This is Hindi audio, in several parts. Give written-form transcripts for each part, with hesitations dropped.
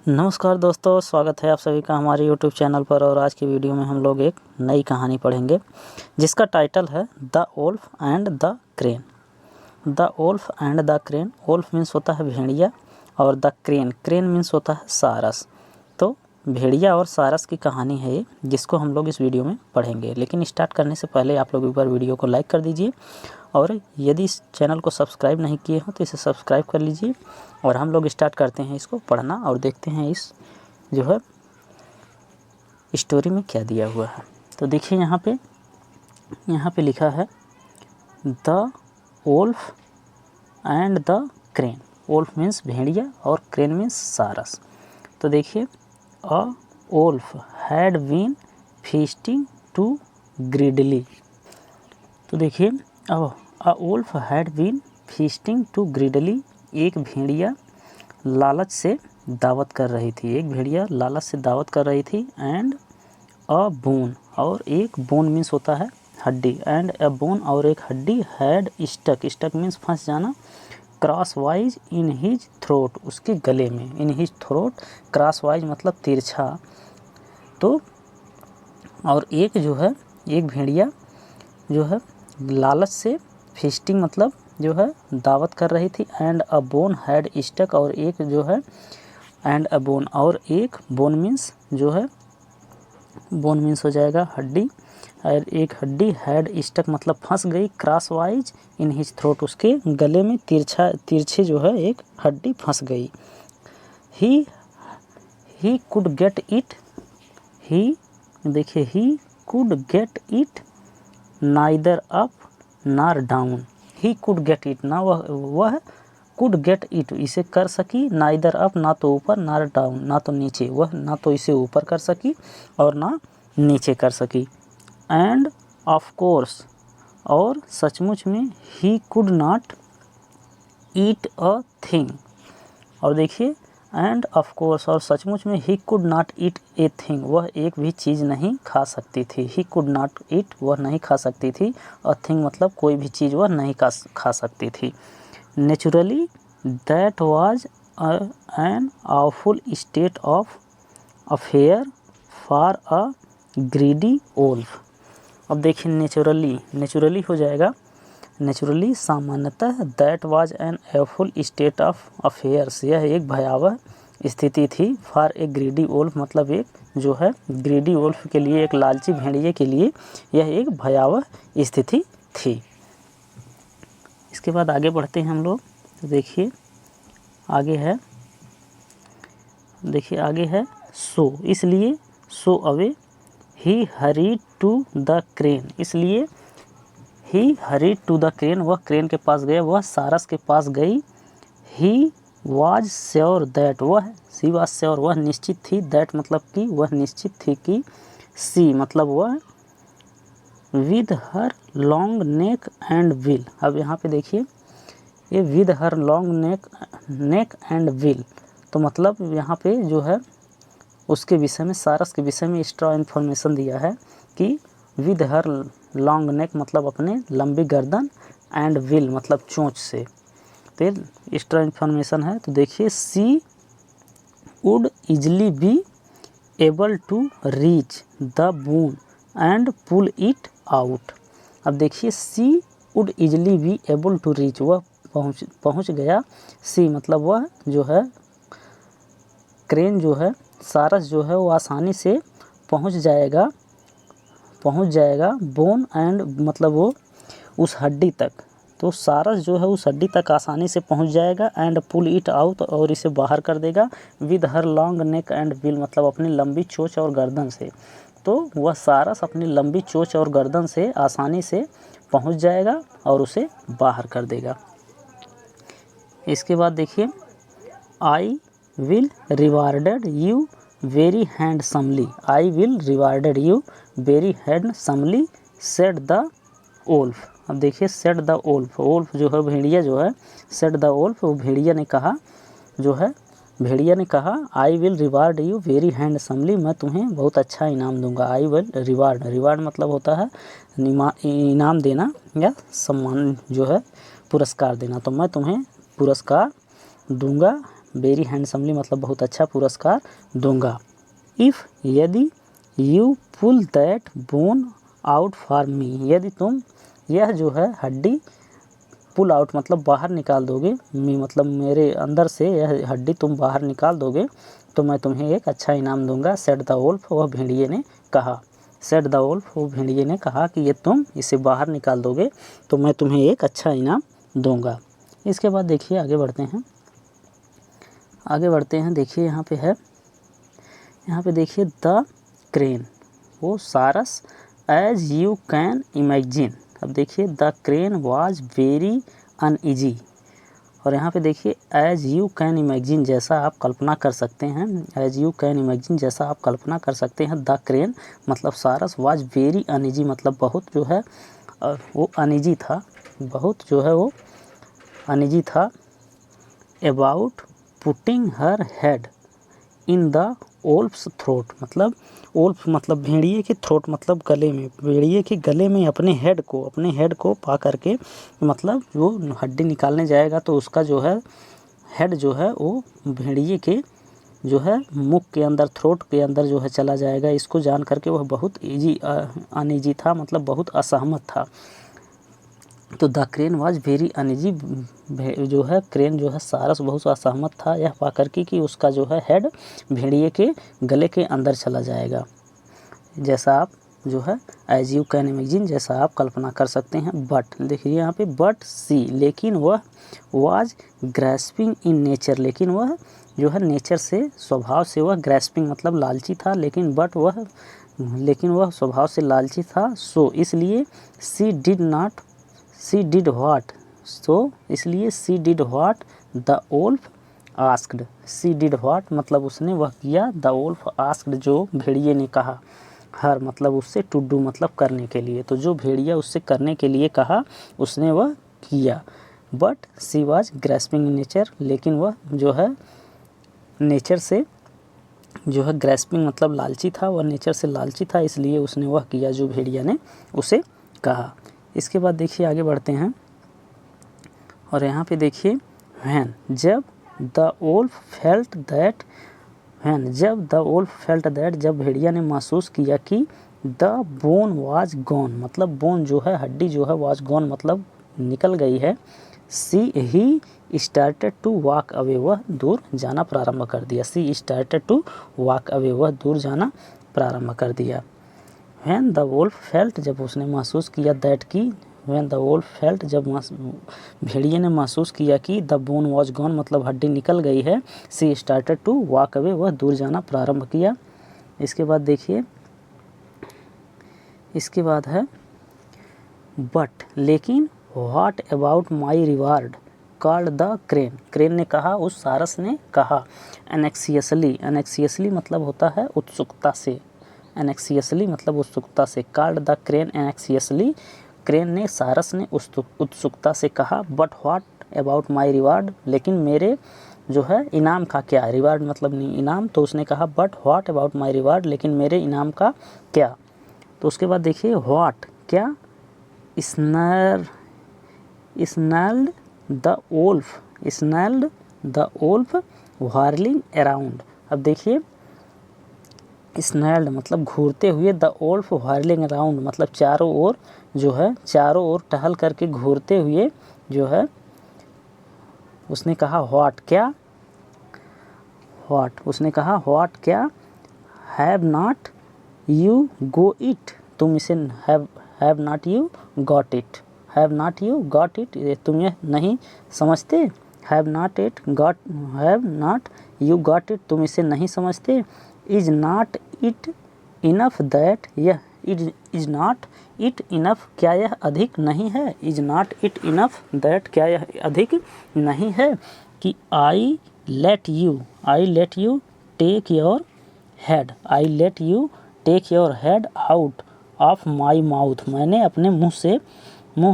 नमस्कार दोस्तों, स्वागत है आप सभी का हमारे YouTube चैनल पर। और आज की वीडियो में हम लोग एक नई कहानी पढ़ेंगे जिसका टाइटल है the wolf and the crane. The wolf and the crane. Wolf means होता है भेड़िया और द क्रेन मीन्स होता है सारस। तो भेड़िया और सारस की कहानी है ये, जिसको हम लोग इस वीडियो में पढ़ेंगे। लेकिन स्टार्ट करने से पहले आप लोग एक बार वीडियो को लाइक कर दीजिए, और यदि इस चैनल को सब्सक्राइब नहीं किए हो तो इसे सब्सक्राइब कर लीजिए। और हम लोग स्टार्ट करते हैं इसको पढ़ना और देखते हैं इस जो है स्टोरी में क्या दिया हुआ है। तो देखिए यहाँ पे लिखा है the wolf and the crane. Wolf means भेड़िया और क्रेन मीन्स सारस। तो देखिए, a wolf had been feasting too greedily. तो देखिए, a wolf had been feasting too greedily. एक भेड़िया लालच से दावत कर रही थी। एंड अ बोन, और एक बोन मीन्स होता है हड्डी। एंड अ बोन, और एक हड्डी हैड स्टक मीन्स फंस जाना। Cross wise in his throat, उसके गले में। In his throat, cross wise मतलब तिरछा। तो और एक भेड़िया जो है लालच से, फीस्टिंग मतलब जो है दावत कर रही थी। And a bone had stuck, और एक जो है एंड अ बोन, और एक बोन मीन्स जो है, बोन मीन्स हो जाएगा हड्डी, और एक हड्डी हैड स्टक मतलब फंस गई। Cross wise in his throat, उसके गले में तिरछे जो है एक हड्डी फंस गई। He could get it. He could get it neither up nor down. He could get it, ना वह कुड गेट इट, इसे कर सकी। नाइदर अप, ना तो ऊपर, नार डाउन, ना तो नीचे। वह ना तो इसे ऊपर कर सकी और ना नीचे कर सकी। एंड ऑफ कोर्स, और सचमुच में, he could not eat a thing. और देखिए, एंड ऑफ कोर्स, और सचमुच में, he could not eat a thing, वह एक भी चीज़ नहीं खा सकती थी। ही कुड नॉट ईट, वह नहीं खा सकती थी। अ थिंग मतलब कोई भी चीज़ वह नहीं खा सकती थी। Naturally that was an awful state of affair for a greedy wolf. अब देखिए, नेचुरली हो जाएगा, नेचुरली सामान्यतः। That was an awful state of affairs, यह एक भयावह स्थिति थी। फॉर ए ग्रीडी वुल्फ मतलब एक जो है ग्रीडी वुल्फ के लिए, एक लालची भेड़िए के लिए यह एक भयावह स्थिति थी। इसके बाद आगे बढ़ते हैं हम लोग। तो देखिए आगे है सो, इसलिए, so away he hurried to the crane, इसलिए he hurried to the crane, वह क्रेन के पास गया, वह सारस के पास गई। ही वाज श्योर दैट, वह निश्चित थी। दैट मतलब कि वह निश्चित थी कि सी मतलब वह, with her long neck and will. अब यहाँ पे देखिए, ये with her long neck and will, तो मतलब यहाँ पे जो है उसके विषय में, सारस के विषय में एक्स्ट्रा इन्फॉर्मेशन दिया है कि विद हर लॉन्ग नेक मतलब अपने लंबी गर्दन, एंड विल मतलब चोंच से। तो एक्स्ट्रा इन्फॉर्मेशन है। तो देखिए, she would easily be able to reach the bone and pull it out. अब देखिए, she would easily be able to reach, वह पहुँच गया। सी मतलब वह जो है क्रेन जो है, सारस जो है, वो आसानी से पहुँच जाएगा। बोन एंड मतलब वो उस हड्डी तक, तो सारस जो है उस हड्डी तक आसानी से पहुंच जाएगा। एंड पुल इट आउट, और इसे बाहर कर देगा। With her long neck and bill मतलब अपनी लंबी चोंच और गर्दन से। तो वह सारस अपनी लंबी चोंच और गर्दन से आसानी से पहुंच जाएगा और उसे बाहर कर देगा। इसके बाद देखिए, I will rewarded you very handsomely. I will rewarded you very handsomely said the wolf. अब देखिए, सेड द वुल्फ, वुल्फ जो है भेड़िया जो है, सेड द वुल्फ, वो भेड़िया ने कहा I will reward you very handsomely, मैं तुम्हें बहुत अच्छा इनाम दूंगा। आई विल रिवार्ड मतलब होता है इनाम देना या सम्मान जो है पुरस्कार देना। तो मैं तुम्हें पुरस्कार दूंगा वेरी हैंडसमली मतलब बहुत अच्छा पुरस्कार दूंगा। इफ़ यदि you pull that bone out for me, यदि तुम यह जो है हड्डी पुल आउट मतलब बाहर निकाल दोगे, मी मतलब मेरे अंदर से यह हड्डी तुम बाहर निकाल दोगे तो मैं तुम्हें एक अच्छा इनाम दूंगा। सेड द वुल्फ, वह भेड़िए ने कहा। सेड द वुल्फ, वो भेड़िए ने कहा कि ये तुम इसे बाहर निकाल दोगे तो मैं तुम्हें एक अच्छा इनाम दूंगा। इसके बाद देखिए आगे बढ़ते हैं, देखिए यहाँ पे है, यहाँ पे देखिए द क्रेन, वो सारस एज यू कैन इमेजिन। अब देखिए the crane was very uneasy, और यहाँ पे देखिए एज यू कैन इमेजिन, जैसा आप कल्पना कर सकते हैं, एज यू कैन इमेजिन जैसा आप कल्पना कर सकते हैं। द क्रेन मतलब सारस, वाज वेरी अनईजी मतलब बहुत जो है वो अनईजी था, बहुत जो है वो अनईजी था। About putting her head in the wolf's throat, मतलब ओल्फ मतलब भेड़िए के थ्रोट मतलब गले में, भेड़िए के गले में अपने हेड को पा करके, मतलब वो हड्डी निकालने जाएगा तो उसका जो है हेड जो है वो भेड़िए के जो है मुख के अंदर, थ्रोट के अंदर जो है चला जाएगा। इसको जान करके वह बहुत अनईजी था, मतलब बहुत असहमत था। तो the crane was very uneasy, जो है क्रेन जो है सारस बहुत असहमत था यह पा करके कि उसका जो है हेड भेड़िए के गले के अंदर चला जाएगा, जैसा आप जो है एज यू कैन इमेजिन जैसा आप कल्पना कर सकते हैं। बट देखिए यहाँ पे बट सी, लेकिन वह वाज ग्रैस्पिंग इन नेचर, लेकिन वह जो है नेचर से, स्वभाव से वह ग्रैस्पिंग मतलब लालची था, लेकिन वह स्वभाव से लालची था। सो इसलिए सी डिड व्हाट, इसलिए she did what the wolf asked, she did what मतलब उसने वह किया, द वुल्फ आस्क्ड जो भेड़िए ने कहा, हर मतलब उससे, टू डू मतलब करने के लिए, तो जो भेड़िया उससे करने के लिए कहा उसने वह किया। But she was grasping in nature, लेकिन वह जो है नेचर से जो है ग्रैस्पिंग मतलब लालची था, वह नेचर से लालची था, इसलिए उसने वह किया जो भेड़िया ने उसे कहा। इसके बाद देखिए आगे बढ़ते हैं, और यहाँ पे देखिए व्हेन, जब द वुल्फ फेल्ट दैट, जब द वुल्फ फेल्ट दैट, जब भेड़िया ने महसूस किया कि द बोन वाज गॉन, मतलब बोन जो है हड्डी जो है वाज गॉन मतलब निकल गई है। He started to walk away, वह दूर जाना प्रारंभ कर दिया। She started to walk away, वह दूर जाना प्रारंभ कर दिया। व्हेन द वुल्फ फेल्ट, जब उसने महसूस किया दैट की, व्हेन द वुल्फ फेल्ट, जब भेड़िए ने महसूस किया कि द बोन वाज गॉन मतलब हड्डी निकल गई है। सी स्टार्टेड टू वॉक अवे, वह दूर जाना प्रारंभ किया। इसके बाद देखिए, इसके बाद है बट, लेकिन what about my reward called the crane, crane ने कहा, उस सारस ने कहा। एनेक्सियसली मतलब होता है उत्सुकता से, एनेक्सियसली मतलब उत्सुकता से, कॉल्ड द क्रेन एनेक्सियसली, क्रेन ने, सारस ने उत्सुकता से कहा। But what about my reward, लेकिन मेरे जो है इनाम का क्या, रिवार्ड मतलब नहीं इनाम, तो उसने कहा but what about my reward, लेकिन मेरे इनाम का क्या। तो उसके बाद देखिए व्हाट क्या, स्नेल्ड द वुल्फ व्हार्लिंग अराउंड। अब देखिए स्नेल्ड मतलब घूरते हुए, द वुल्फ व्हार्लिंग अराउंड मतलब चारों ओर जो है, चारों ओर टहल करके घूरते हुए जो है, उसने कहा व्हाट क्या, व्हाट उसने कहा व्हाट क्या, have not you go it, तुम इसे have not you got it, have not you got it, तुम यह नहीं समझते, have not you got it, तुम इसे नहीं समझते। Is not it enough that, यह इज नॉट इट इनफ, क्या यह अधिक नहीं है, is not it enough that, क्या यह अधिक नहीं है कि I let you take your head, I let you take your head out of my mouth, मैंने अपने मुंह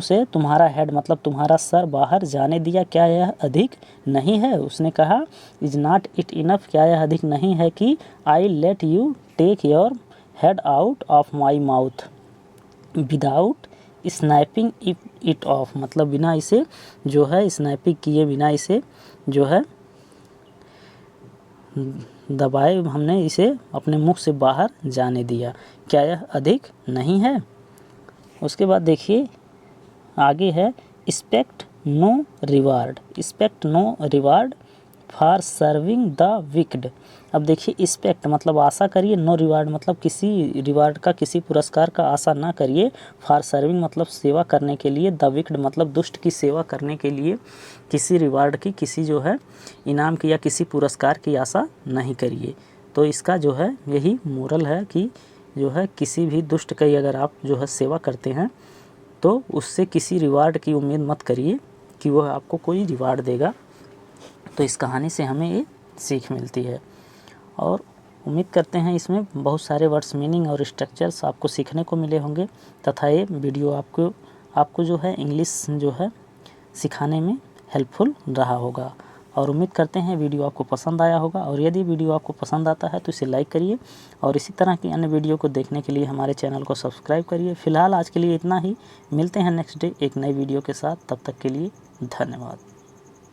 से तुम्हारा हेड मतलब तुम्हारा सर बाहर जाने दिया, क्या यह अधिक नहीं है। उसने कहा इज नॉट इट इनफ, क्या यह अधिक नहीं है कि I let you take your head out of my mouth without snapping it off, मतलब बिना इसे जो है स्नैपिंग किए बिना इसे जो है दबाए हमने इसे अपने मुख से बाहर जाने दिया। क्या यह अधिक नहीं है? उसके बाद देखिए आगे है expect no reward. Expect no reward for serving the wicked. अब देखिए एक्सपेक्ट मतलब आशा करिए, नो रिवार्ड मतलब किसी रिवार्ड का, किसी पुरस्कार का आशा ना करिए। फॉर सर्विंग मतलब सेवा करने के लिए, द विक्ड मतलब दुष्ट की सेवा करने के लिए किसी रिवार्ड की, किसी जो है इनाम की या किसी पुरस्कार की आशा नहीं करिए। तो इसका जो है यही मोरल है कि जो है किसी भी दुष्ट की अगर आप जो है सेवा करते हैं तो उससे किसी रिवार्ड की उम्मीद मत करिए कि वह आपको कोई रिवार्ड देगा। तो इस कहानी से हमें ये सीख मिलती है और उम्मीद करते हैं इसमें बहुत सारे वर्ड्स मीनिंग और स्ट्रक्चर्स आपको सीखने को मिले होंगे तथा ये वीडियो आपको जो है इंग्लिश जो है सिखाने में हेल्पफुल रहा होगा। और उम्मीद करते हैं वीडियो आपको पसंद आया होगा और यदि वीडियो आपको पसंद आता है तो इसे लाइक करिए और इसी तरह की अन्य वीडियो को देखने के लिए हमारे चैनल को सब्सक्राइब करिए। फ़िलहाल आज के लिए इतना ही, मिलते हैं नेक्स्ट डे एक नई वीडियो के साथ, तब तक के लिए धन्यवाद।